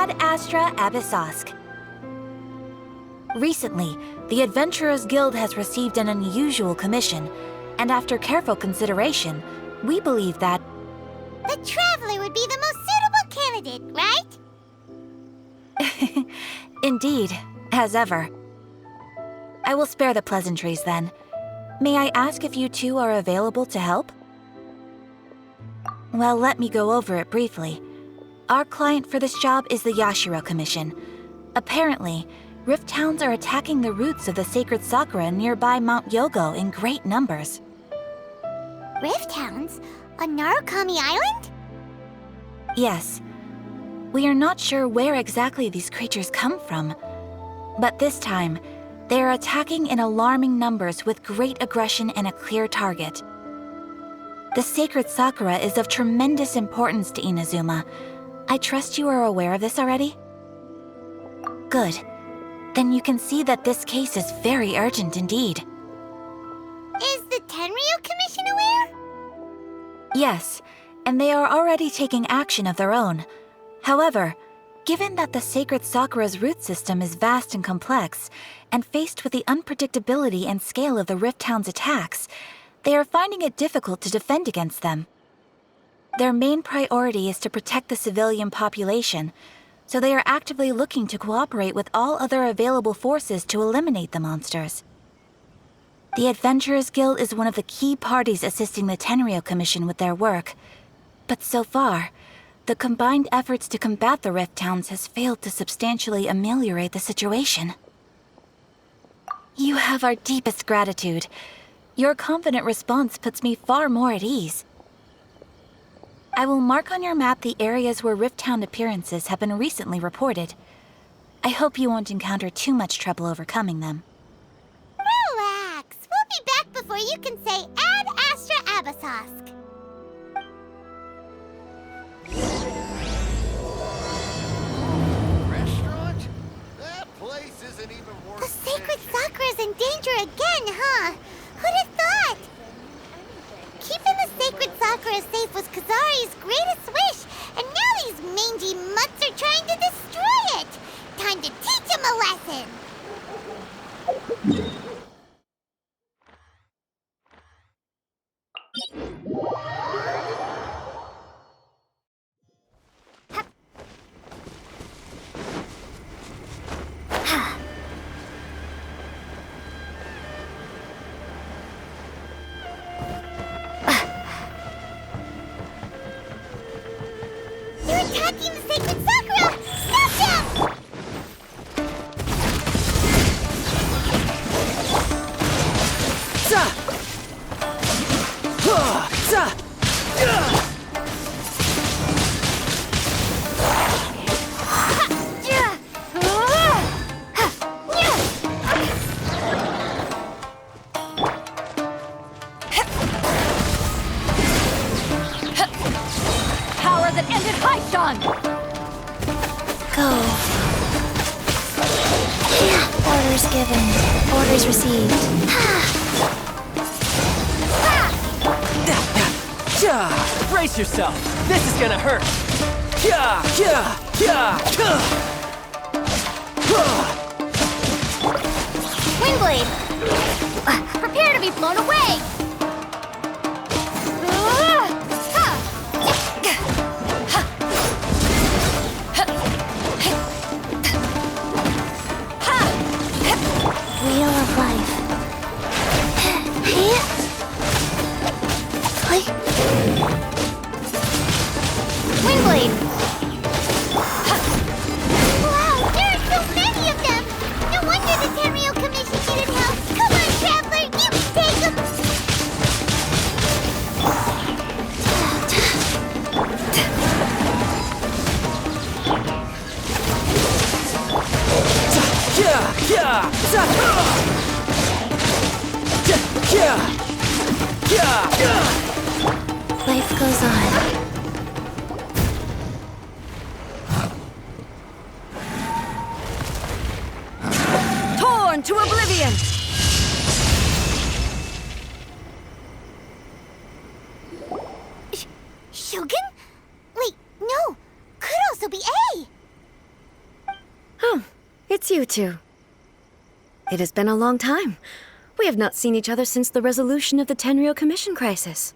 Ad Astra Abyssosk. Recently, the Adventurers Guild has received an unusual commission, and after careful consideration, we believe that the Traveler would be the most suitable candidate, right? Indeed, as ever. I will spare the pleasantries then. May I ask if you two are available to help? Well, let me go over it briefly. Our client for this job is the Yashiro Commission. Apparently, Rift Towns are attacking the roots of the sacred sakura nearby Mount Yogo in great numbers. Rift Towns? On Narukami Island? Yes. We are not sure where exactly these creatures come from, but this time, they are attacking in alarming numbers with great aggression and a clear target. The sacred sakura is of tremendous importance to Inazuma. I trust you are aware of this already? Good. Then you can see that this case is very urgent indeed. Is the Tenryu Commission aware? Yes, and they are already taking action of their own. However, given that the sacred sakura's root system is vast and complex, and faced with the unpredictability and scale of the Rift Town's attacks, they are finding it difficult to defend against them. Their main priority is to protect the civilian population, so they are actively looking to cooperate with all other available forces to eliminate the monsters. The Adventurers Guild is one of the key parties assisting the Tenryu Commission with their work, but so far, the combined efforts to combat the Rift Towns has failed to substantially ameliorate the situation. You have our deepest gratitude. Your confident response puts me far more at ease. I will mark on your map the areas where Rift Town appearances have been recently reported. I hope you won't encounter too much trouble overcoming them. Relax. We'll be back before you can say Ad Astra Abyssosk. Restaurant? That place isn't even worth The sacred sakura's in danger again, huh? Who'd have thought? Keeping the sacred sakura safe was Kazari's greatest wish, and now these mangy mutts are trying to destroy it! Time to teach him a lesson! They're attacking the sacred sakura! Stop them! Power that ended Haishan! Go. Orders given. Orders received. Brace yourself! This is gonna hurt! Windblade! Prepare to be blown away! Wheel of life. Windblade! Wow, there are so many of them! No wonder the Tenryu Commission needed help! Come on, Traveler, you can take them! Life goes on. Torn to oblivion! Shogun? Wait, no! Could also be A! Oh, it's you two. It has been a long time. We have not seen each other since the resolution of the Tenryou Commission crisis.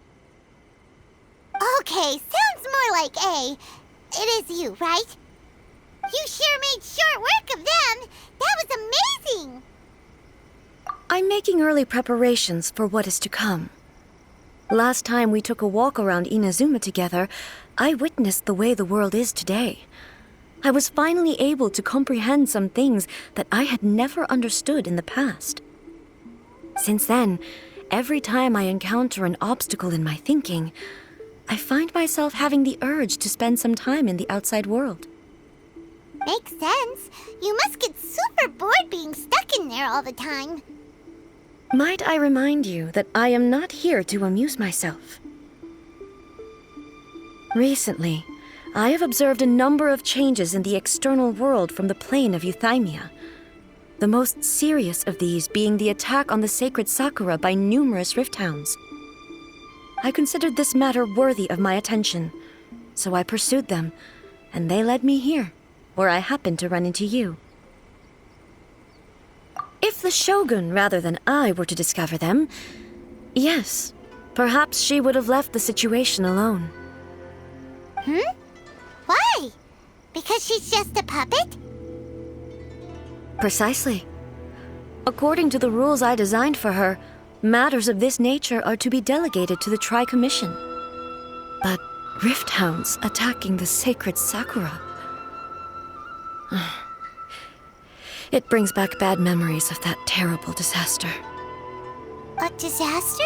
Okay, sounds more like A. It is you, right? You sure made short work of them. That was amazing. I'm making early preparations for what is to come. Last time we took a walk around Inazuma together, I witnessed the way the world is today. I was finally able to comprehend some things that I had never understood in the past. Since then, every time I encounter an obstacle in my thinking, I find myself having the urge to spend some time in the outside world. Makes sense. You must get super bored being stuck in there all the time. Might I remind you that I am not here to amuse myself? Recently, I have observed a number of changes in the external world from the plane of Euthymia. The most serious of these being the attack on the sacred Sakura by numerous rift hounds. I considered this matter worthy of my attention, so I pursued them, and they led me here, where I happened to run into you. If the shogun rather than I were to discover them, yes, perhaps she would have left the situation alone. Why? Because she's just a puppet? Precisely. According to the rules I designed for her, matters of this nature are to be delegated to the Tri-Commission. But rift hounds attacking the sacred Sakura... It brings back bad memories of that terrible disaster. A disaster?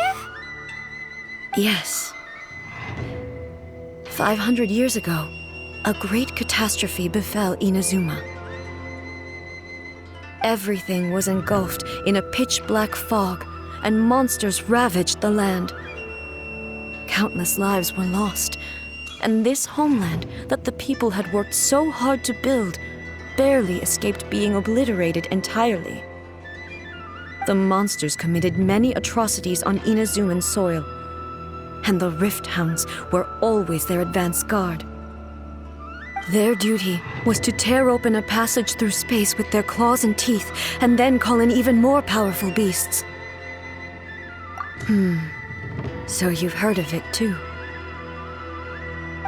Yes. 500 years ago, a great catastrophe befell Inazuma. Everything was engulfed in a pitch-black fog, and monsters ravaged the land. Countless lives were lost, and this homeland that the people had worked so hard to build barely escaped being obliterated entirely. The monsters committed many atrocities on Inazuman soil, and the Rift Hounds were always their advance guard. Their duty was to tear open a passage through space with their claws and teeth, and then call in even more powerful beasts. So you've heard of it too.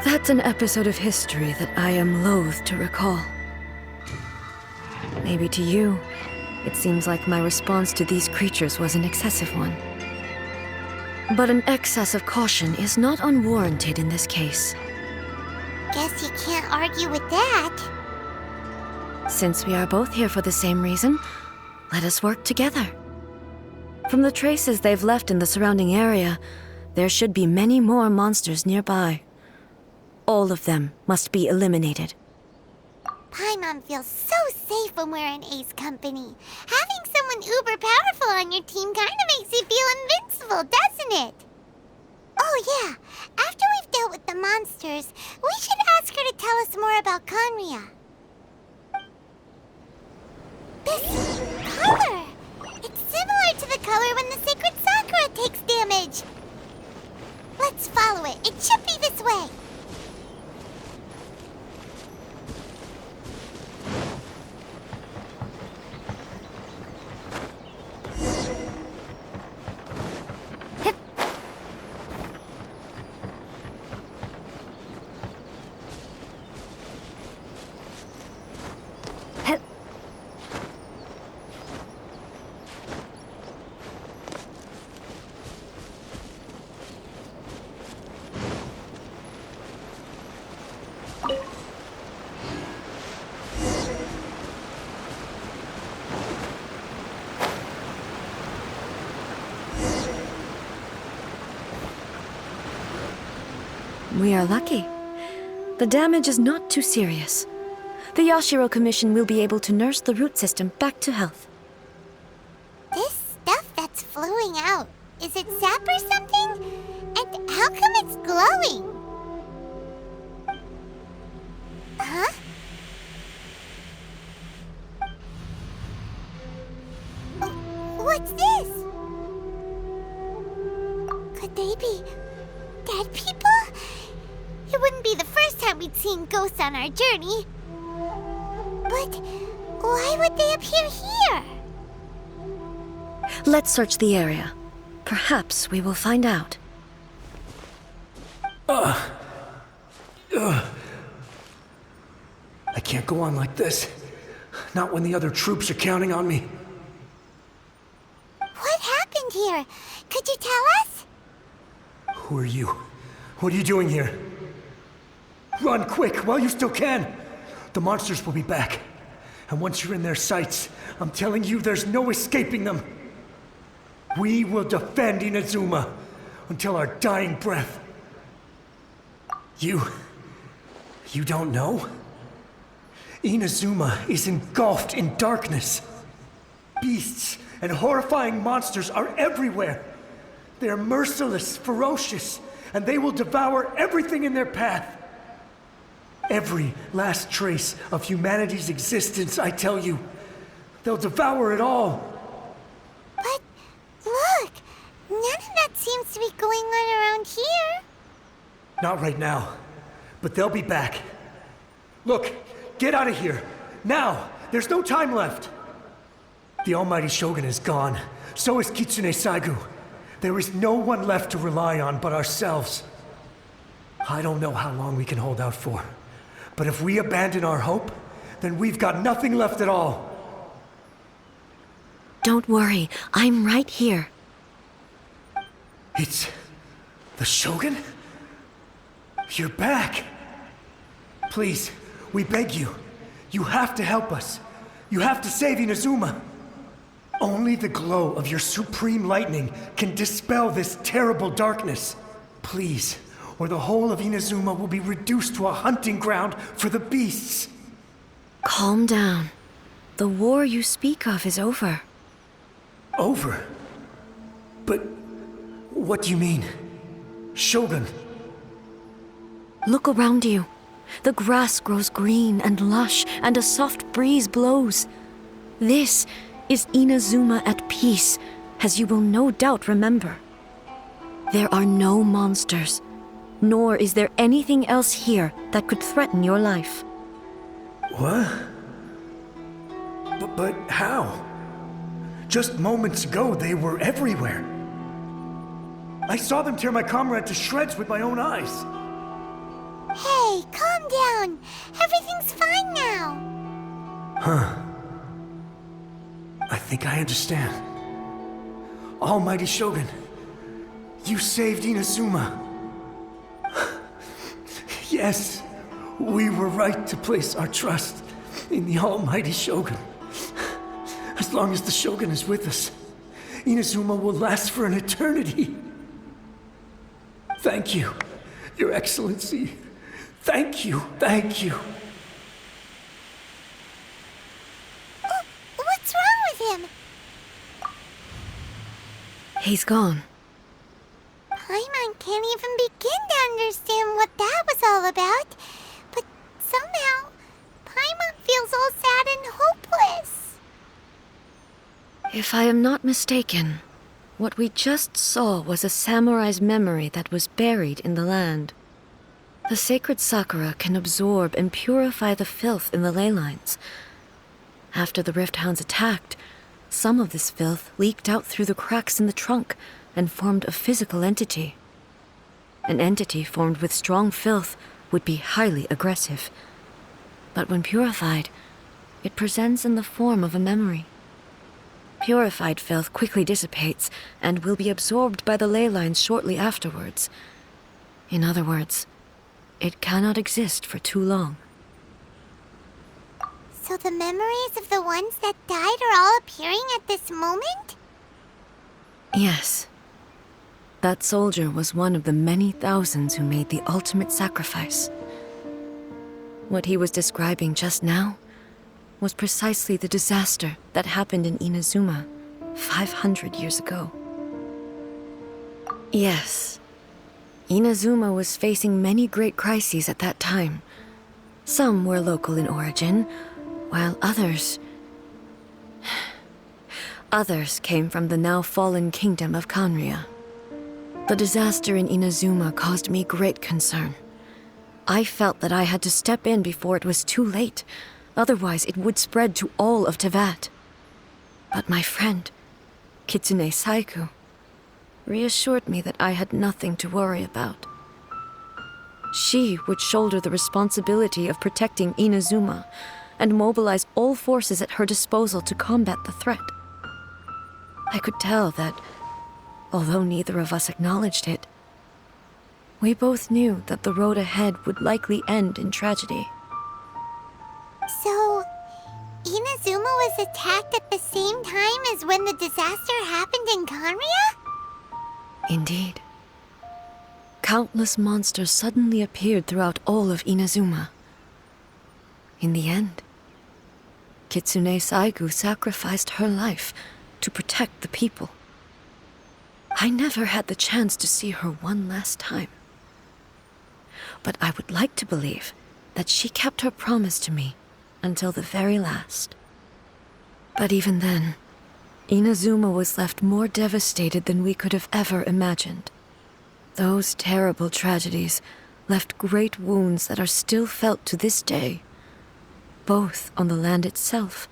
That's an episode of history that I am loath to recall. Maybe to you, it seems like my response to these creatures was an excessive one. But an excess of caution is not unwarranted in this case. Guess you can't argue with that. Since we are both here for the same reason, let us work together. From the traces they've left in the surrounding area, there should be many more monsters nearby. All of them must be eliminated. Paimon feels so safe when we're in Ace company. Having someone uber powerful on your team kind of makes you feel invincible, doesn't it? Oh yeah, after we've dealt with the monsters, we should ask her to tell us more about Conria. This color! It's similar to the color when the sacred Sakura takes damage. Let's follow it. It should be this way. We are lucky. The damage is not too serious. The Yashiro Commission will be able to nurse the root system back to health. This stuff that's flowing out, is it sap or something? And how come it's glowing? Huh? What's this? Could they be dead people? It wouldn't be the first time we'd seen ghosts on our journey. But Why would they appear here? Let's search the area. Perhaps we will find out. I can't go on like this. Not when the other troops are counting on me. What happened here? Could you tell us? Who are you? What are you doing here? Run quick while you still can! The monsters will be back. And once you're in their sights, I'm telling you there's no escaping them. We will defend Inazuma until our dying breath. You don't know? Inazuma is engulfed in darkness. Beasts and horrifying monsters are everywhere. They are merciless, ferocious, and they will devour everything in their path. Every last trace of humanity's existence, I tell you. They'll devour it all. But look, none of that seems to be going on around here. Not right now, but they'll be back. Look, get out of here. Now! There's no time left! The almighty Shogun is gone. So is Kitsune Saigu. There is no one left to rely on but ourselves. I don't know how long we can hold out for. But if we abandon our hope, then we've got nothing left at all. Don't worry, I'm right here. It's the Shogun? You're back! Please, we beg you. You have to help us. You have to save Inazuma. Only the glow of your supreme lightning can dispel this terrible darkness. Please, or the whole of Inazuma will be reduced to a hunting ground for the beasts. Calm down. The war you speak of is over. Over? But what do you mean? Shogun? Look around you. The grass grows green and lush, and a soft breeze blows. This is Inazuma at peace, as you will no doubt remember. There are no monsters, nor is there anything else here that could threaten your life. What? But how? Just moments ago, they were everywhere. I saw them tear my comrade to shreds with my own eyes. Hey, calm down. Everything's fine now. Huh. I think I understand. Almighty Shogun, you saved Inazuma. Yes, we were right to place our trust in the Almighty Shogun. As long as the Shogun is with us, Inazuma will last for an eternity. Thank you, Your Excellency. Thank you, thank you. What's wrong with him? He's gone. Paimon can't even begin to understand what that was all about. But somehow, Paimon feels all sad and hopeless. If I am not mistaken, what we just saw was a samurai's memory that was buried in the land. The sacred sakura can absorb and purify the filth in the ley lines. After the Rift Hounds attacked, some of this filth leaked out through the cracks in the trunk and formed a physical entity. An entity formed with strong filth would be highly aggressive. But when purified, it presents in the form of a memory. Purified filth quickly dissipates and will be absorbed by the ley lines shortly afterwards. In other words, it cannot exist for too long. So the memories of the ones that died are all appearing at this moment? Yes. That soldier was one of the many thousands who made the ultimate sacrifice. What he was describing just now was precisely the disaster that happened in Inazuma 500 years ago. Yes. Inazuma was facing many great crises at that time. Some were local in origin, while others came from the now fallen kingdom of Kanria. The disaster in Inazuma caused me great concern. I felt that I had to step in before it was too late, Otherwise, it would spread to all of Tevat. But my friend, Kitsune Saiku, reassured me that I had nothing to worry about. She would shoulder the responsibility of protecting Inazuma and mobilize all forces at her disposal to combat the threat. I could tell that, although neither of us acknowledged it, we both knew that the road ahead would likely end in tragedy. So, Inazuma was attacked at the same time as when the disaster happened in Kanria? Indeed. Countless monsters suddenly appeared throughout all of Inazuma. In the end, Kitsune Saigu sacrificed her life to protect the people. I never had the chance to see her one last time. But I would like to believe that she kept her promise to me until the very last. But even then, Inazuma was left more devastated than we could have ever imagined. Those terrible tragedies left great wounds that are still felt to this day, both on the land itself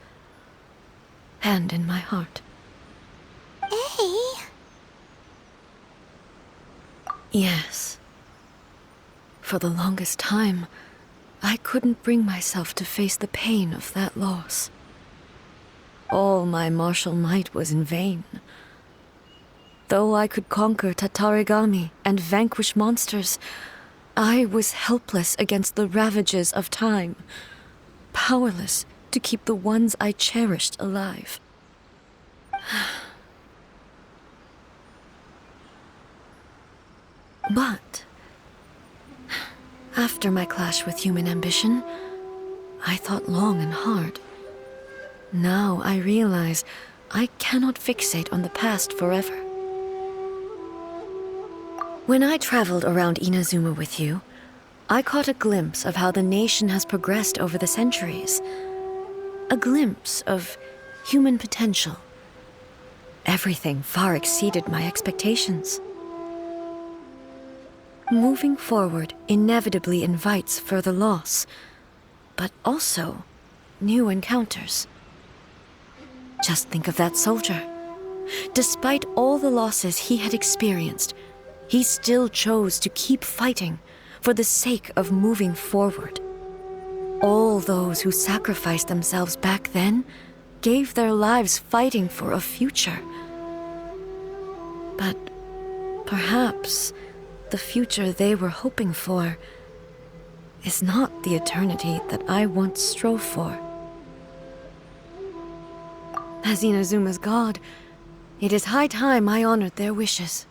and in my heart. Hey. Yes. For the longest time, I couldn't bring myself to face the pain of that loss. All my martial might was in vain. Though I could conquer Tatarigami and vanquish monsters, I was helpless against the ravages of time, powerless to keep the ones I cherished alive. But after my clash with human ambition, I thought long and hard. Now I realize I cannot fixate on the past forever. When I traveled around Inazuma with you, I caught a glimpse of how the nation has progressed over the centuries. A glimpse of human potential. Everything far exceeded my expectations. Moving forward inevitably invites further loss, but also new encounters. Just think of that soldier. Despite all the losses he had experienced, he still chose to keep fighting for the sake of moving forward. All those who sacrificed themselves back then gave their lives fighting for a future. But perhaps the future they were hoping for is not the eternity that I once strove for. As Inazuma's god, it is high time I honored their wishes.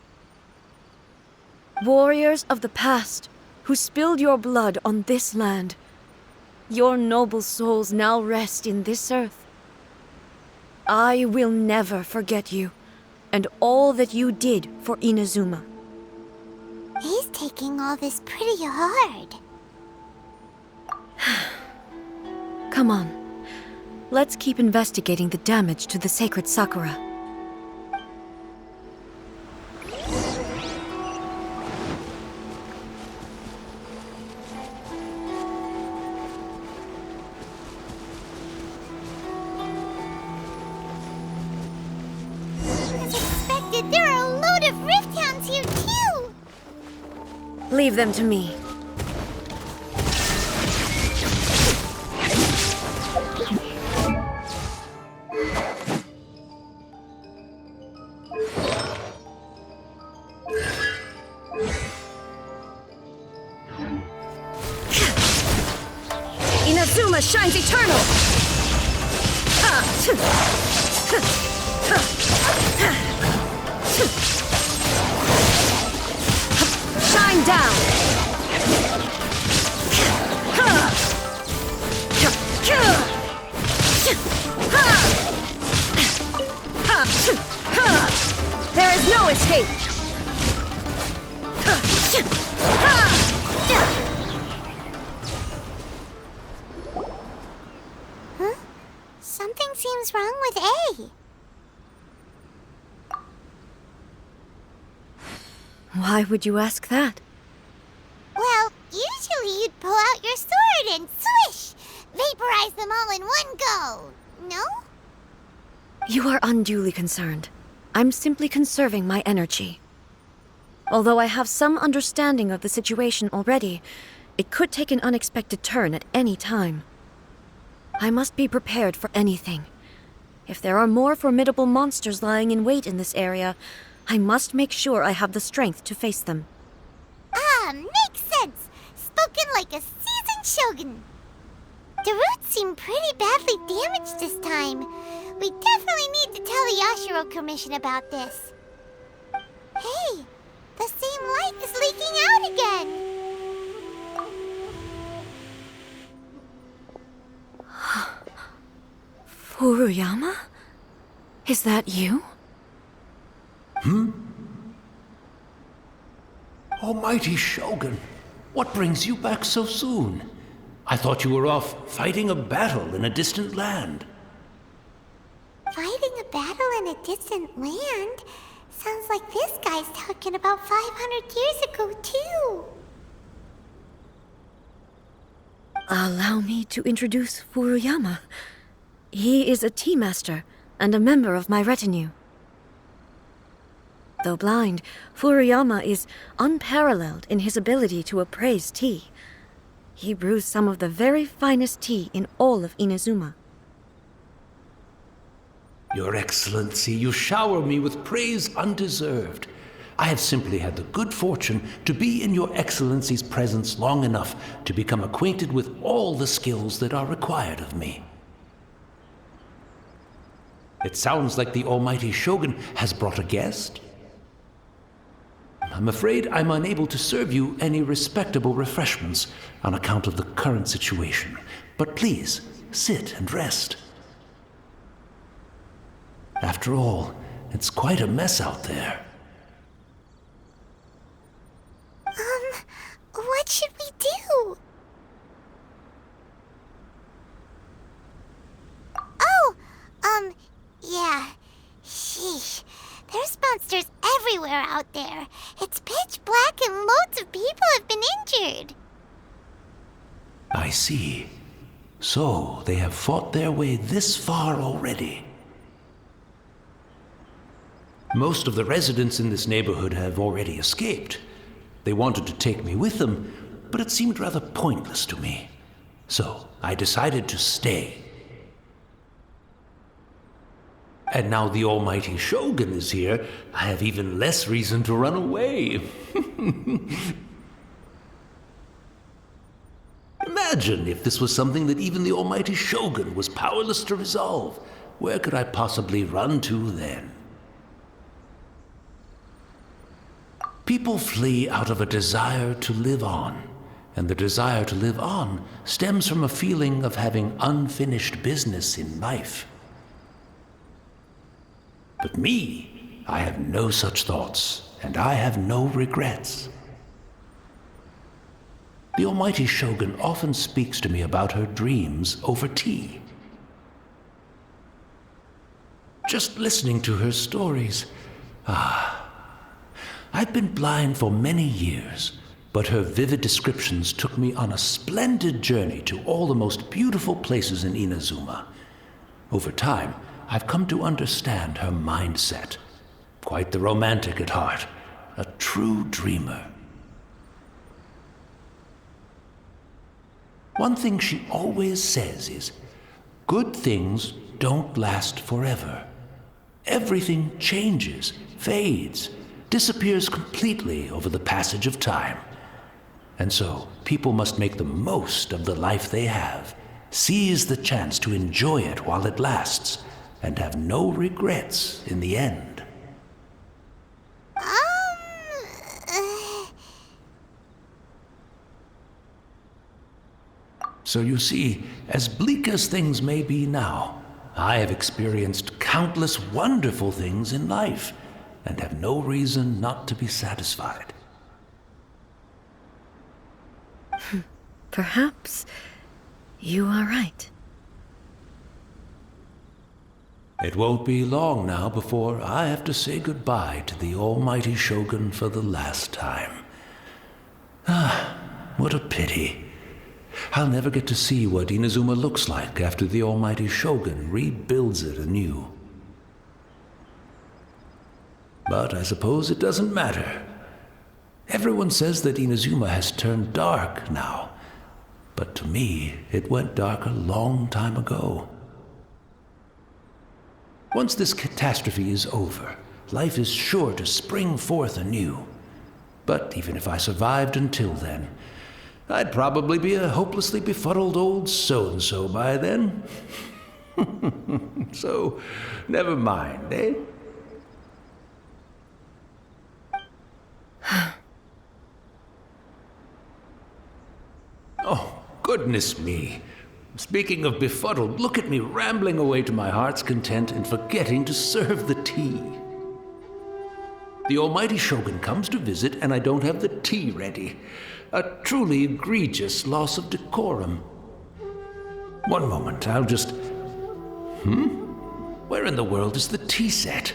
Warriors of the past, who spilled your blood on this land, your noble souls now rest in this earth. I will never forget you, and all that you did for Inazuma. He's taking all this pretty hard. Come on, let's keep investigating the damage to the sacred Sakura. As expected, there are a load of Rift Hounds here too! Leave them to me. Inazuma shines eternal! Shine down! There is no escape! Something seems wrong with A. Why would you ask that? Well, usually you'd pull out your sword and swish! Vaporize sacrifice them all in one go, no? You are unduly concerned. I'm simply conserving my energy. Although I have some understanding of the situation already, it could take an unexpected turn at any time. I must be prepared for anything. If there are more formidable monsters lying in wait in this area, I must make sure I have the strength to face them. Ah, makes sense. Spoken like a seasoned shogun. The roots seem pretty badly damaged this time. We definitely need to tell the Yashiro Commission about this. Hey, the same light is leaking out again. Furuyama? Is that you? Almighty Shogun, what brings you back so soon? I thought you were off fighting a battle in a distant land. Fighting a battle in a distant land? Sounds like this guy's talking about 500 years ago, too. Allow me to introduce Furuyama. He is a tea master and a member of my retinue. Though blind, Furuyama is unparalleled in his ability to appraise tea. He brews some of the very finest tea in all of Inazuma. Your Excellency, you shower me with praise undeserved. I have simply had the good fortune to be in Your Excellency's presence long enough to become acquainted with all the skills that are required of me. It sounds like the Almighty Shogun has brought a guest. I'm afraid I'm unable to serve you any respectable refreshments on account of the current situation. But please, sit and rest. After all, it's quite a mess out there. What should we do? Yeah. Sheesh. There's monsters everywhere out there. It's pitch black and loads of people have been injured. I see. So, they have fought their way this far already. Most of the residents in this neighborhood have already escaped. They wanted to take me with them, but it seemed rather pointless to me. So, I decided to stay. And now the Almighty Shogun is here, I have even less reason to run away. Imagine if this was something that even the Almighty Shogun was powerless to resolve. Where could I possibly run to then? People flee out of a desire to live on, and the desire to live on stems from a feeling of having unfinished business in life. But me, I have no such thoughts, and I have no regrets. The Almighty Shogun often speaks to me about her dreams over tea. Just listening to her stories, I've been blind for many years, but her vivid descriptions took me on a splendid journey to all the most beautiful places in Inazuma. Over time, I've come to understand her mindset. Quite the romantic at heart, a true dreamer. One thing she always says is, good things don't last forever. Everything changes, fades, disappears completely over the passage of time. And so, people must make the most of the life they have, seize the chance to enjoy it while it lasts, and have no regrets in the end. So you see, as bleak as things may be now, I have experienced countless wonderful things in life, and have no reason not to be satisfied. Perhaps you are right. It won't be long now before I have to say goodbye to the Almighty Shogun for the last time. What a pity. I'll never get to see what Inazuma looks like after the almighty shogun rebuilds it anew. But I suppose it doesn't matter. Everyone says that Inazuma has turned dark now. But to me, it went dark a long time ago. Once this catastrophe is over, life is sure to spring forth anew. But even if I survived until then, I'd probably be a hopelessly befuddled old so-and-so by then. So, never mind, eh? Oh, goodness me. Speaking of befuddled, look at me rambling away to my heart's content and forgetting to serve the tea. The almighty shogun comes to visit and I don't have the tea ready. A truly egregious loss of decorum. One moment, I'll just... Where in the world is the tea set?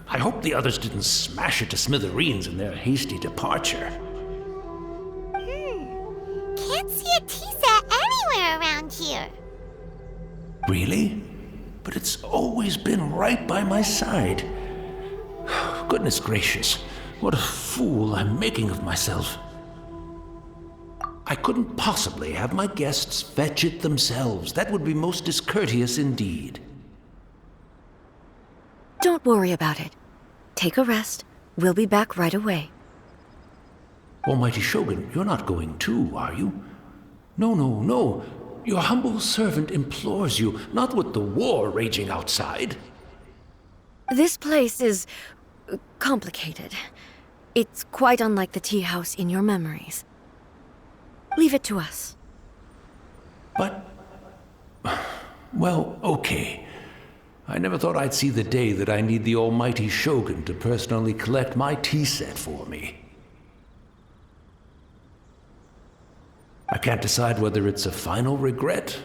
I hope the others didn't smash it to smithereens in their hasty departure. Can't see a tea set anywhere around here. Really? But it's always been right by my side. Goodness gracious, what a fool I'm making of myself. I couldn't possibly have my guests fetch it themselves. That would be most discourteous indeed. Don't worry about it. Take a rest. We'll be back right away. Almighty Shogun, you're not going too, are you? No. Your humble servant implores you, not with the war raging outside. This place is complicated. It's quite unlike the tea house in your memories. Leave it to us. But... well, okay. I never thought I'd see the day that I need the almighty Shogun to personally collect my tea set for me. I can't decide whether it's a final regret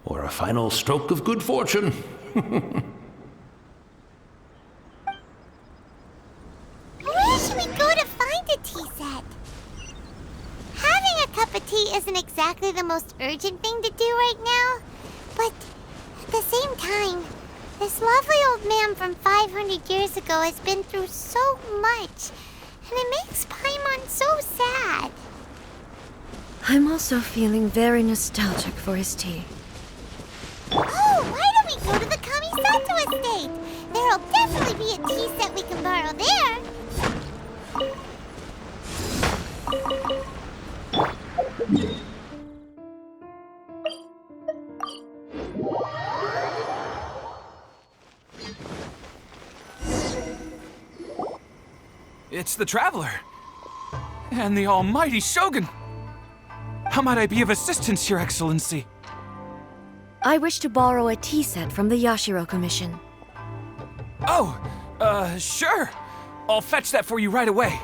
or a final stroke of good fortune. Where should we go to find a tea set? Having a cup of tea isn't exactly the most urgent thing to do right now, but at the same time, this lovely old man from 500 years ago has been through so much, and it makes Paimon so sad. I'm also feeling very nostalgic for his tea. Oh, why don't we go to the Kamisato estate? There'll definitely be a tea set we can borrow there. It's the Traveler. And the almighty Shogun. How might I be of assistance, Your Excellency? I wish to borrow a tea set from the Yashiro Commission. Oh, sure. I'll fetch that for you right away.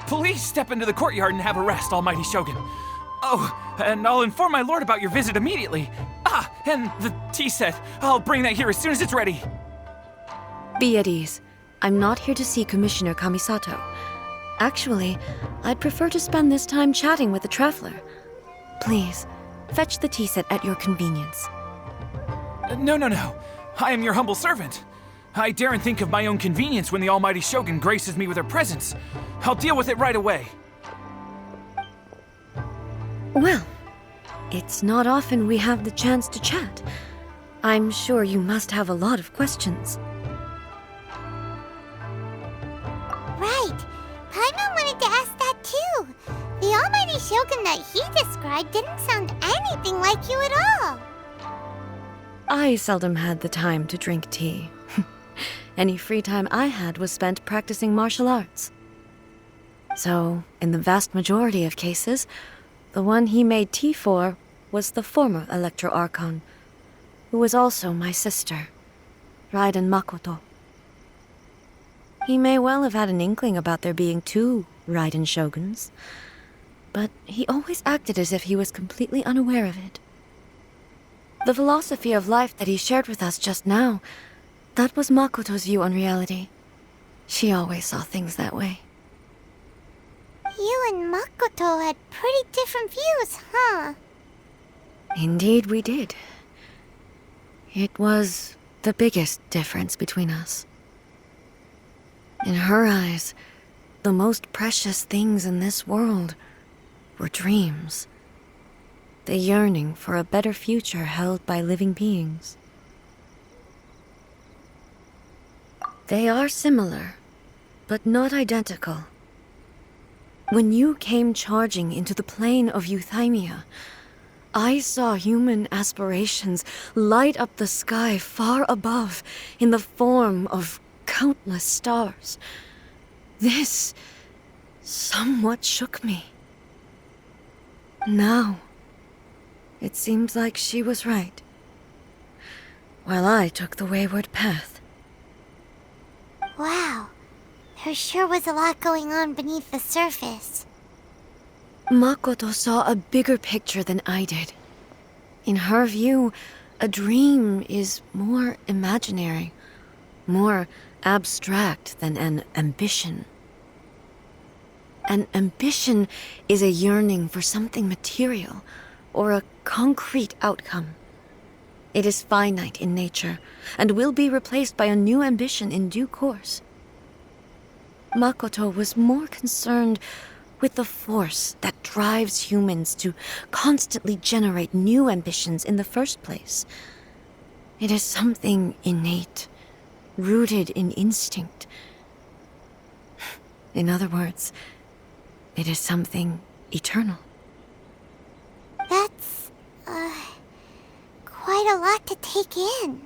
Please step into the courtyard and have a rest, almighty Shogun. Oh, and I'll inform my lord about your visit immediately. Ah, and the tea set. I'll bring that here as soon as it's ready. Be at ease. I'm not here to see Commissioner Kamisato. Actually, I'd prefer to spend this time chatting with the Traveler. Please, fetch the tea set at your convenience. No. I am your humble servant. I daren't think of my own convenience when the almighty Shogun graces me with her presence. I'll deal with it right away. Well, it's not often we have the chance to chat. I'm sure you must have a lot of questions. Right. Paimon wanted to ask that too. The almighty Shogun that he described didn't sound anything like you at all. I seldom had the time to drink tea. Any free time I had was spent practicing martial arts. So, in the vast majority of cases, the one he made tea for was the former Electro Archon, who was also my sister, Raiden Makoto. He may well have had an inkling about there being two Raiden Shoguns, but he always acted as if he was completely unaware of it. The philosophy of life that he shared with us just now, that was Makoto's view on reality. She always saw things that way. You and Makoto had pretty different views, huh? Indeed, we did. It was the biggest difference between us. In her eyes, the most precious things in this world were dreams. The yearning for a better future held by living beings. They are similar, but not identical. When you came charging into the plane of Euthymia, I saw human aspirations light up the sky far above in the form of countless stars. This somewhat shook me. Now, it seems like she was right, while I took the wayward path. Wow, there sure was a lot going on beneath the surface. Makoto saw a bigger picture than I did. In her view, a dream is more imaginary, more abstract than an ambition. An ambition is a yearning for something material, or a concrete outcome. It is finite in nature, and will be replaced by a new ambition in due course. Makoto was more concerned with the force that drives humans to constantly generate new ambitions in the first place. It is something innate, rooted in instinct. In other words, it is something eternal. That's, quite a lot to take in.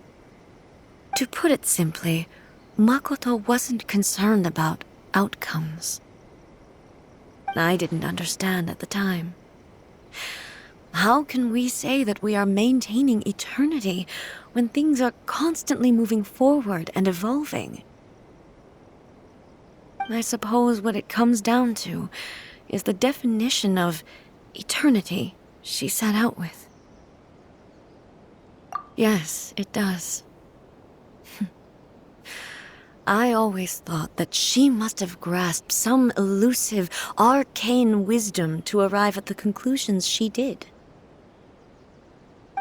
To put it simply, Makoto wasn't concerned about outcomes. I didn't understand at the time. How can we say that we are maintaining eternity when things are constantly moving forward and evolving? I suppose what it comes down to is the definition of eternity she set out with. Yes, it does. I always thought that she must have grasped some elusive, arcane wisdom to arrive at the conclusions she did.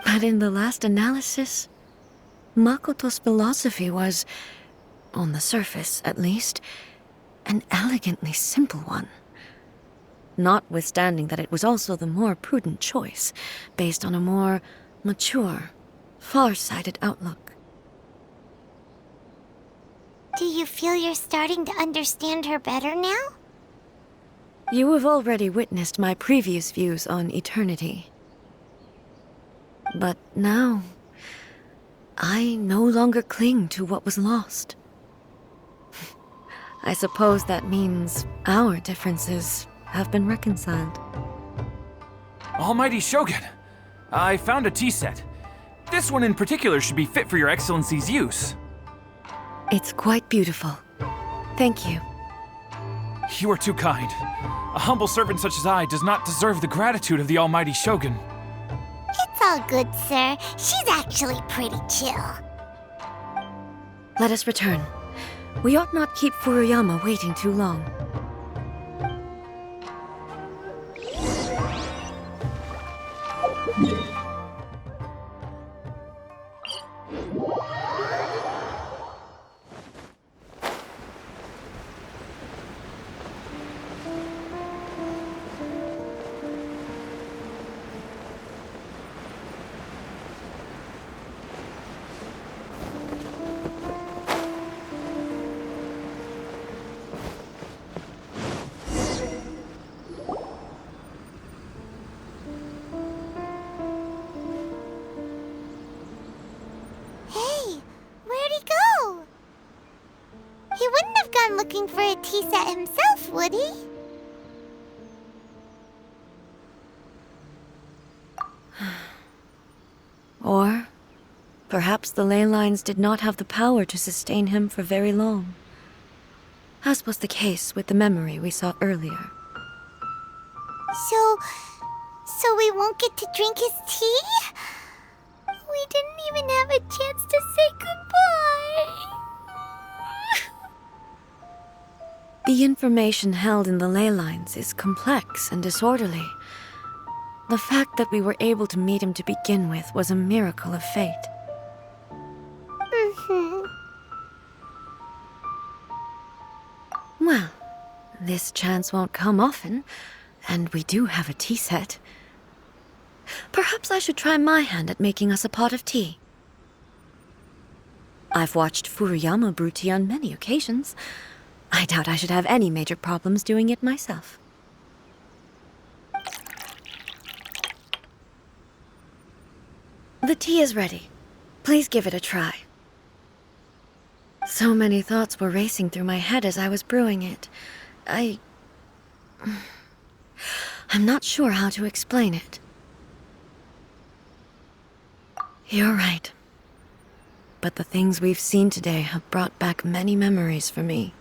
But in the last analysis, Makoto's philosophy was, on the surface at least, an elegantly simple one. Notwithstanding that it was also the more prudent choice, based on a more mature, far-sighted outlook. Do you feel you're starting to understand her better now? You have already witnessed my previous views on eternity. But now, I no longer cling to what was lost. I suppose that means our differences have been reconciled. Almighty Shogun, I found a tea set. This one in particular should be fit for your Excellency's use. It's quite beautiful. Thank you. You are too kind. A humble servant such as I does not deserve the gratitude of the Almighty Shogun. It's all good, sir. She's actually pretty chill. Let us return. We ought not keep Furuyama waiting too long. Hey, where'd he go? He wouldn't have gone looking for a tea set himself, would he? Or perhaps the ley lines did not have the power to sustain him for very long, as was the case with the memory we saw earlier. So we won't get to drink his tea? We didn't even have a chance to say goodbye. The information held in the ley lines is complex and disorderly. The fact that we were able to meet him to begin with was a miracle of fate. Well, this chance won't come often, and we do have a tea set. Perhaps I should try my hand at making us a pot of tea. I've watched Furuyama brew tea on many occasions. I doubt I should have any major problems doing it myself. The tea is ready. Please give it a try. So many thoughts were racing through my head as I was brewing it. I'm not sure how to explain it. You're right. But the things we've seen today have brought back many memories for me.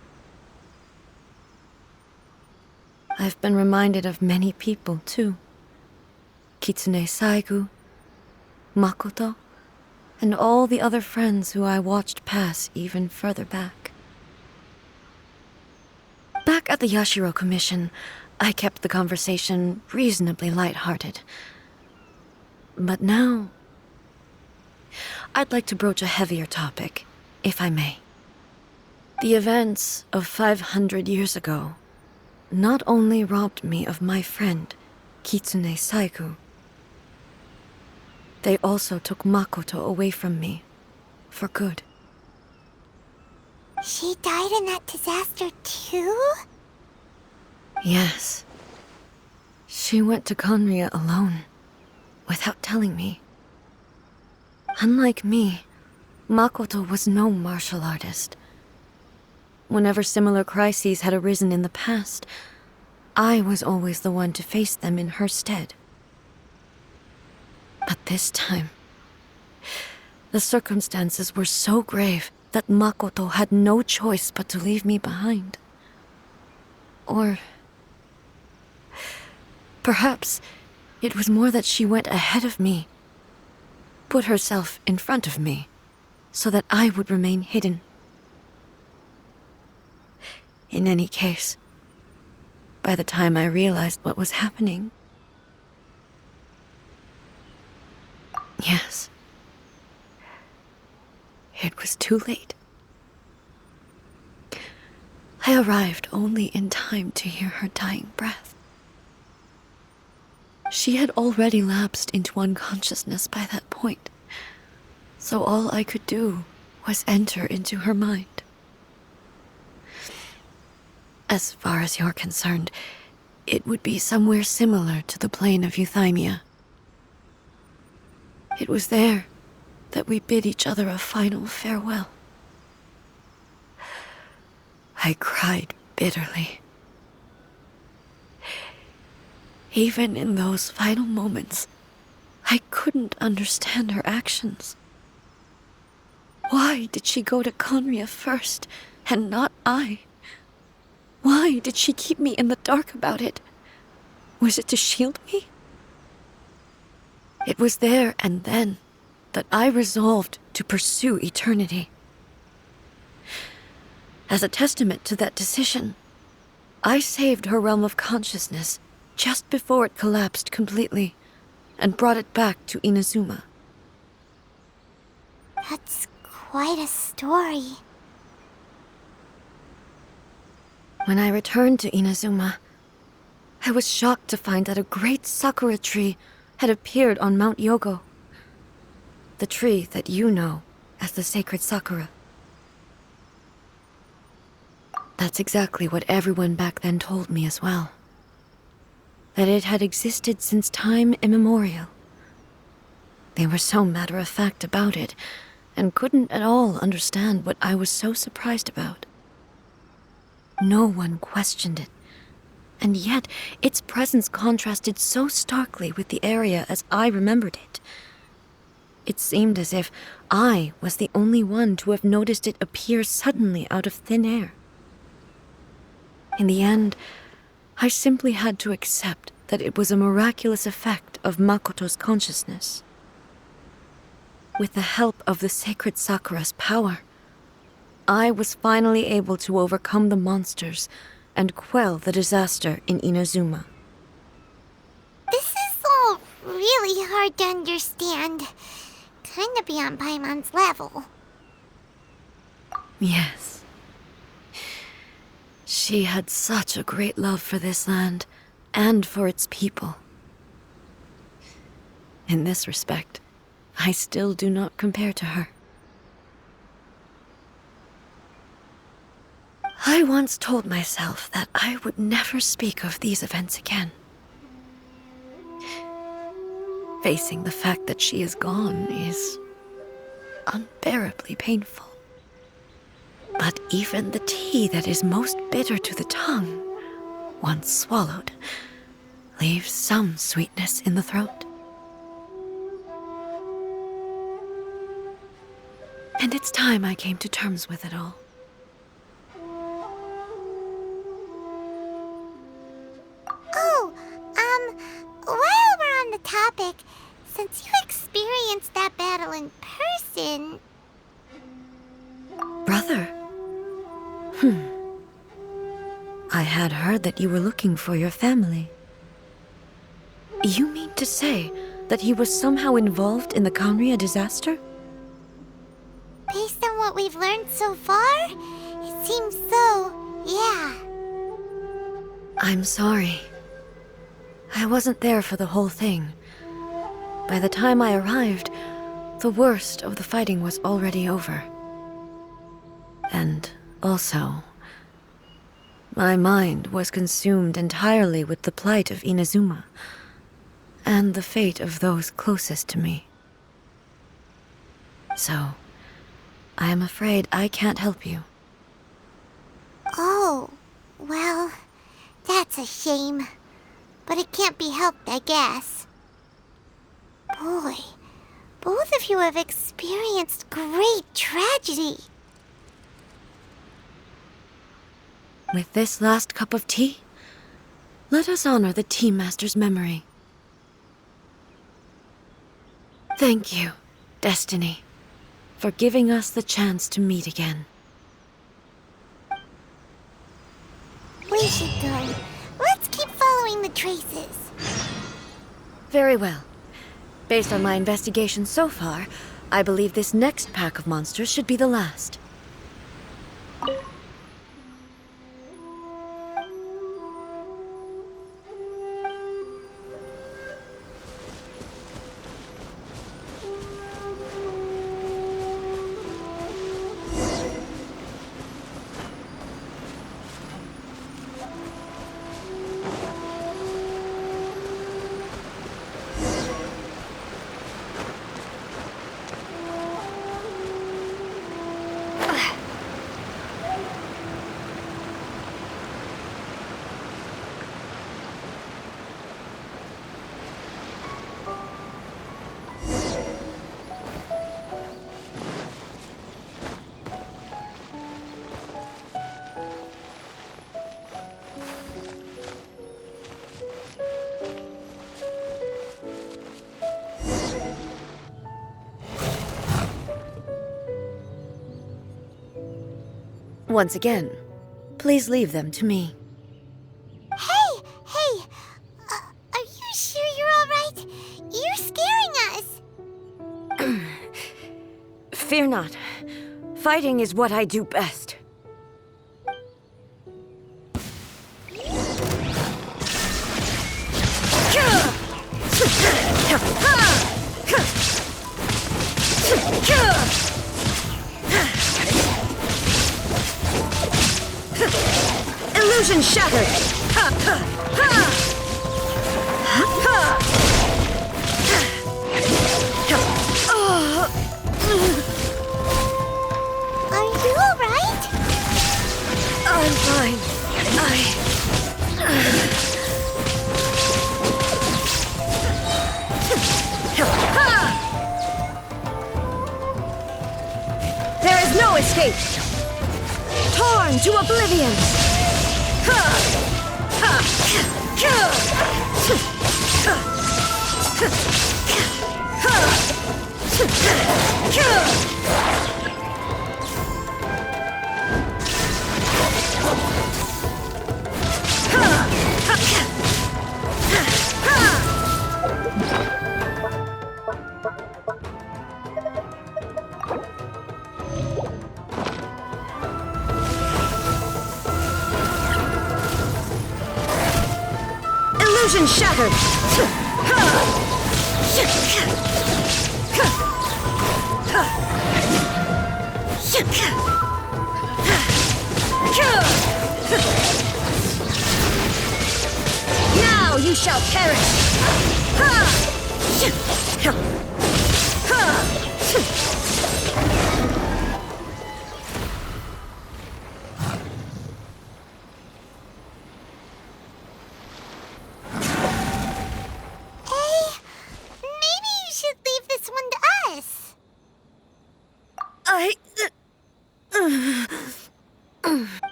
I've been reminded of many people, too. Kitsune Saigu, Makoto, and all the other friends who I watched pass even further back. Back at the Yashiro Commission, I kept the conversation reasonably lighthearted. But now, I'd like to broach a heavier topic, if I may. The events of 500 years ago not only robbed me of my friend, Kitsune Saigu, they also took Makoto away from me, for good. She died in that disaster too? Yes. She went to Conria alone, without telling me. Unlike me, Makoto was no martial artist. Whenever similar crises had arisen in the past, I was always the one to face them in her stead. But this time, the circumstances were so grave that Makoto had no choice but to leave me behind. Or perhaps it was more that she went ahead of me, put herself in front of me, so that I would remain hidden. In any case, by the time I realized what was happening, yes, it was too late. I arrived only in time to hear her dying breath. She had already lapsed into unconsciousness by that point, so all I could do was enter into her mind. As far as you're concerned, it would be somewhere similar to the plane of Euthymia. It was there that we bid each other a final farewell. I cried bitterly. Even in those final moments, I couldn't understand her actions. Why did she go to Conria first, and not I? Why did she keep me in the dark about it? Was it to shield me? It was there and then that I resolved to pursue eternity. As a testament to that decision, I saved her realm of consciousness just before it collapsed completely and brought it back to Inazuma. That's quite a story. When I returned to Inazuma, I was shocked to find that a great sakura tree had appeared on Mount Yogo. The tree that you know as the sacred sakura. That's exactly what everyone back then told me as well. That it had existed since time immemorial. They were so matter-of-fact about it, and couldn't at all understand what I was so surprised about. No one questioned it, and yet its presence contrasted so starkly with the area as I remembered it. It seemed as if I was the only one to have noticed it appear suddenly out of thin air. In the end, I simply had to accept that it was a miraculous effect of Makoto's consciousness. With the help of the sacred Sakura's power, I was finally able to overcome the monsters and quell the disaster in Inazuma. This is all really hard to understand. Kinda beyond Paimon's level. Yes. She had such a great love for this land, and for its people. In this respect, I still do not compare to her. I once told myself that I would never speak of these events again. Facing the fact that she is gone is unbearably painful. But even the tea that is most bitter to the tongue, once swallowed, leaves some sweetness in the throat. And it's time I came to terms with it all. Oh, while we're on the topic, since you experienced that battle in person... Brother? I had heard that you were looking for your family. You mean to say that he was somehow involved in the Kanria disaster? Based on what we've learned so far, it seems so, yeah. I'm sorry. I wasn't there for the whole thing. By the time I arrived, the worst of the fighting was already over. And also, my mind was consumed entirely with the plight of Inazuma, and the fate of those closest to me. So, I am afraid I can't help you. Oh, well, that's a shame. But it can't be helped, I guess. Boy, both of you have experienced great tragedy. With this last cup of tea, let us honor the Tea Master's memory. Thank you, Destiny, for giving us the chance to meet again. We should go. Let's keep following the traces. Very well. Based on my investigation so far, I believe this next pack of monsters should be the last. Once again, please leave them to me. Hey! Are you sure you're all right? You're scaring us. Fear not. Fighting is what I do best. Illusion shattered! Are you all right? I'm fine. There is no escape! Torn to oblivion! Shattered! Now you shall perish! Maybe you should leave this one to us.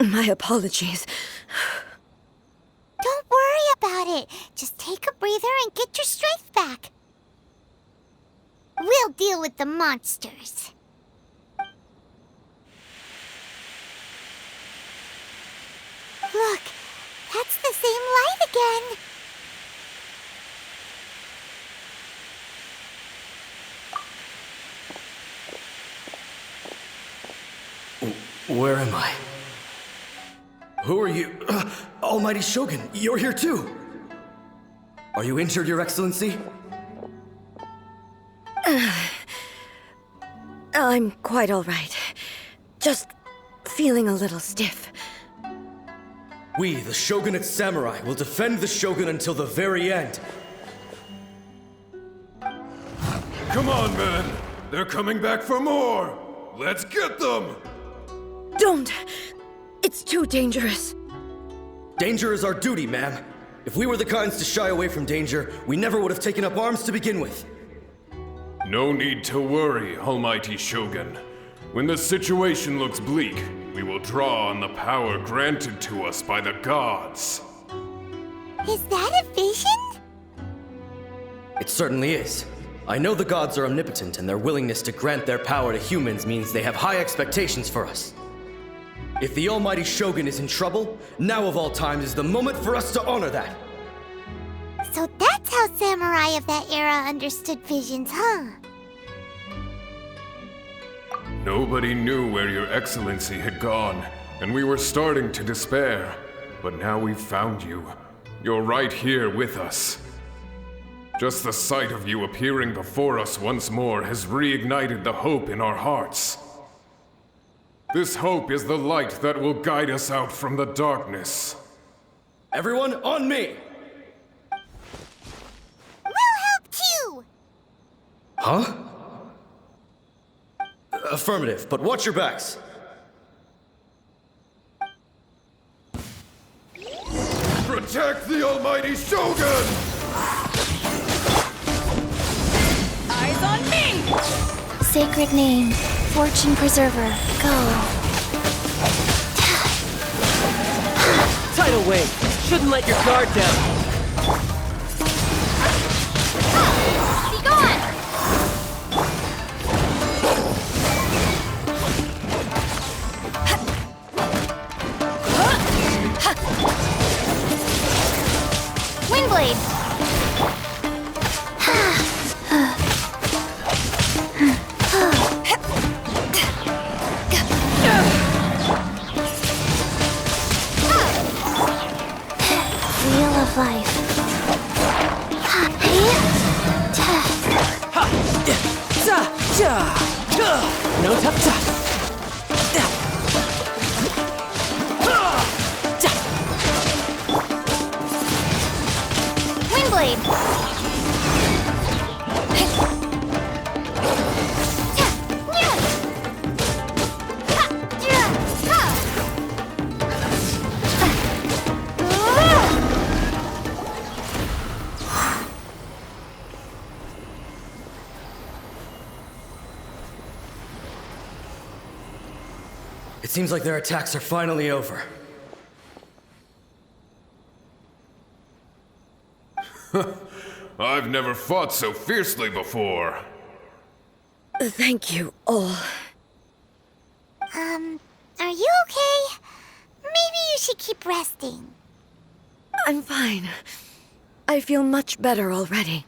My apologies. Don't worry about it. Just take a breather and get your strength back. We'll deal with the monsters. Look, that's the same light again. Where am I? Who are you? Almighty Shogun, you're here too! Are you injured, Your Excellency? I'm quite all right. Just feeling a little stiff. We, the Shogunate Samurai, will defend the Shogun until the very end. Come on, men! They're coming back for more! Let's get them! Don't! It's too dangerous. Danger is our duty, ma'am. If we were the kinds to shy away from danger, we never would have taken up arms to begin with. No need to worry, Almighty Shogun. When the situation looks bleak, we will draw on the power granted to us by the gods. Is that a vision? It certainly is. I know the gods are omnipotent, and their willingness to grant their power to humans means they have high expectations for us. If the Almighty Shogun is in trouble, now of all times is the moment for us to honor that. So that's how samurai of that era understood visions, huh? Nobody knew where Your Excellency had gone, and we were starting to despair. But now we've found you. You're right here with us. Just the sight of you appearing before us once more has reignited the hope in our hearts. This hope is the light that will guide us out from the darkness. Everyone, on me! We'll help too! Huh? Affirmative, but watch your backs. Protect the Almighty Shogun! Eyes on me! Sacred name, fortune preserver, go. Tidal wave. Shouldn't let your guard down. Be gone! Windblade! Wheel of life. No tough touch. Windblade! It seems like their attacks are finally over. I've never fought so fiercely before. Thank you all. Are you okay? Maybe you should keep resting. I'm fine. I feel much better already.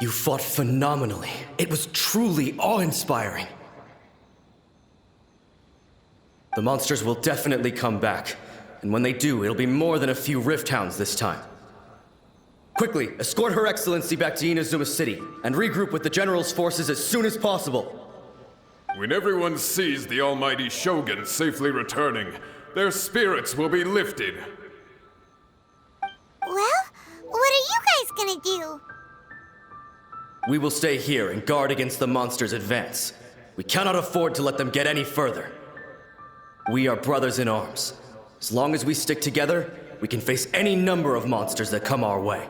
You fought phenomenally. It was truly awe-inspiring. The monsters will definitely come back. And when they do, it'll be more than a few Rift Hounds this time. Quickly, escort Her Excellency back to Inazuma City and regroup with the General's forces as soon as possible. When everyone sees the almighty Shogun safely returning, their spirits will be lifted. Well, what are you guys gonna do? We will stay here and guard against the monster's advance. We cannot afford to let them get any further. We are brothers in arms. As long as we stick together, we can face any number of monsters that come our way.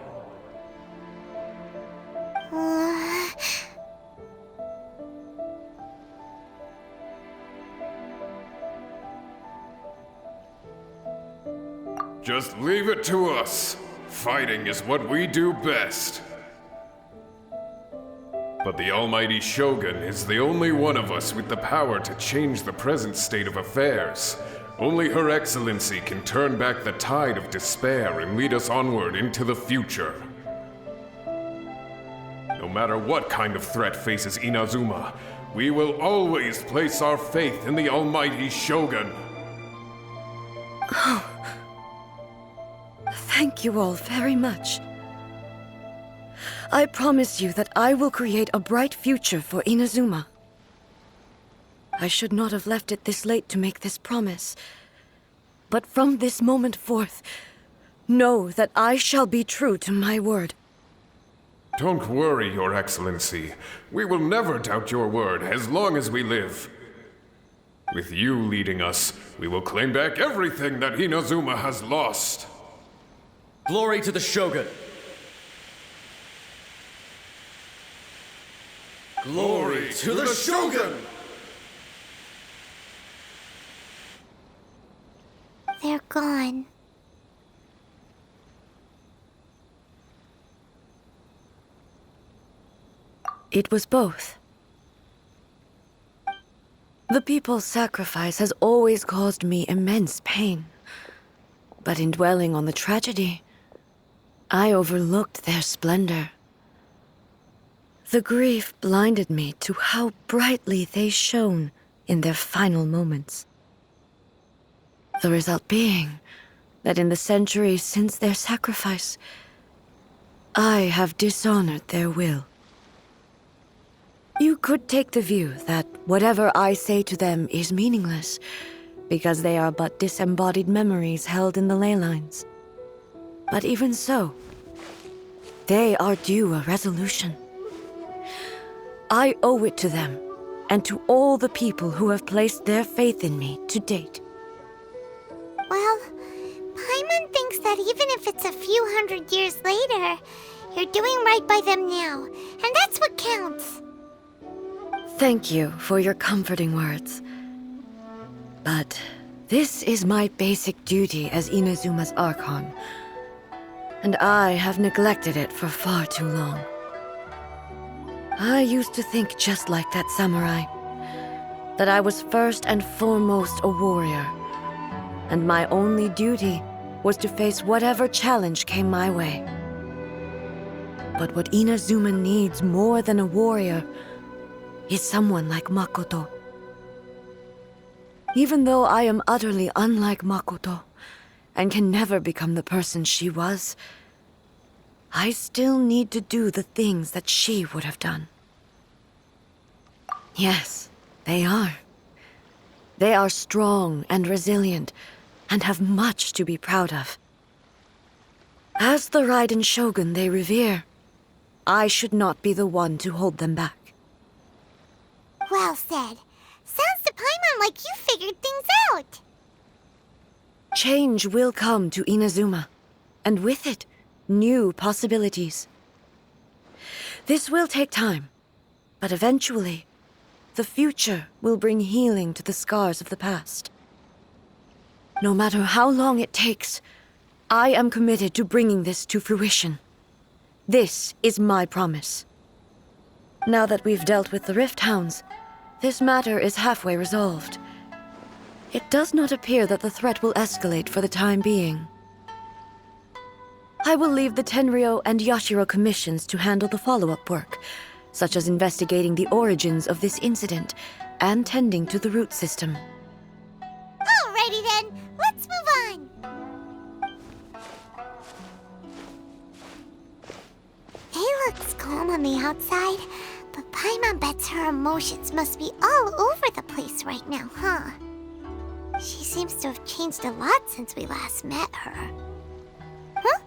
Just leave it to us. Fighting is what we do best. But the almighty Shogun is the only one of us with the power to change the present state of affairs. Only Her Excellency can turn back the tide of despair and lead us onward into the future. No matter what kind of threat faces Inazuma, we will always place our faith in the almighty Shogun. Thank you all very much. I promise you that I will create a bright future for Inazuma. I should not have left it this late to make this promise. But from this moment forth, know that I shall be true to my word. Don't worry, Your Excellency. We will never doubt your word as long as we live. With you leading us, we will claim back everything that Inazuma has lost. Glory to the Shogun! Glory to the Shogun! They're gone. It was both. The people's sacrifice has always caused me immense pain. But in dwelling on the tragedy, I overlooked their splendor. The grief blinded me to how brightly they shone in their final moments. The result being that in the centuries since their sacrifice, I have dishonored their will. You could take the view that whatever I say to them is meaningless, because they are but disembodied memories held in the ley lines. But even so, they are due a resolution. I owe it to them, and to all the people who have placed their faith in me to date. Well, Paimon thinks that even if it's a few hundred years later, you're doing right by them now, and that's what counts. Thank you for your comforting words. But this is my basic duty as Inazuma's Archon, and I have neglected it for far too long. I used to think just like that samurai, that I was first and foremost a warrior, and my only duty was to face whatever challenge came my way. But what Inazuma needs more than a warrior is someone like Makoto. Even though I am utterly unlike Makoto, and can never become the person she was, I still need to do the things that she would have done. Yes, they are. They are strong and resilient, and have much to be proud of. As the Raiden Shogun they revere, I should not be the one to hold them back. Well said. Sounds to Paimon like you figured things out. Change will come to Inazuma, and with it, new possibilities. This will take time, but eventually, the future will bring healing to the scars of the past. No matter how long it takes, I am committed to bringing this to fruition. This is my promise. Now that we've dealt with the Rift Hounds, this matter is halfway resolved. It does not appear that the threat will escalate for the time being. I will leave the Tenryo and Yashiro commissions to handle the follow-up work, such as investigating the origins of this incident and tending to the root system. Alrighty then, let's move on. calm on the outside, but Paimon bets her emotions must be all over the place right now, huh? She seems to have changed a lot since we last met her. Huh?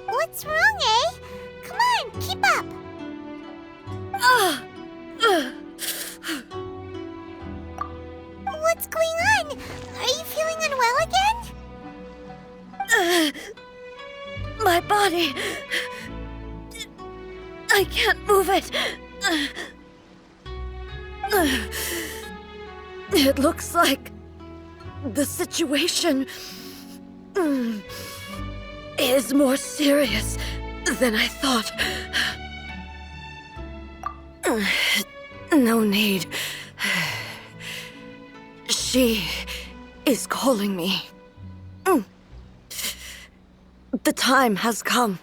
What's wrong, eh? Come on, keep up! What's going on? Are you feeling unwell again? My body. I can't move it. It looks like the situation is more serious than I thought. No need. She is calling me. The time has come.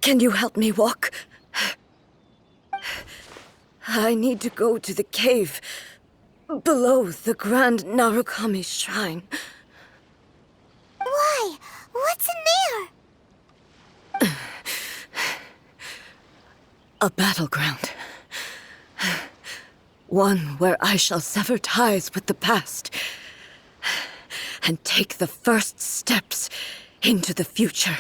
Can you help me walk? I need to go to the cave below the Grand Narukami Shrine. Why? What's in there? A battleground. One where I shall sever ties with the past and take the first steps into the future.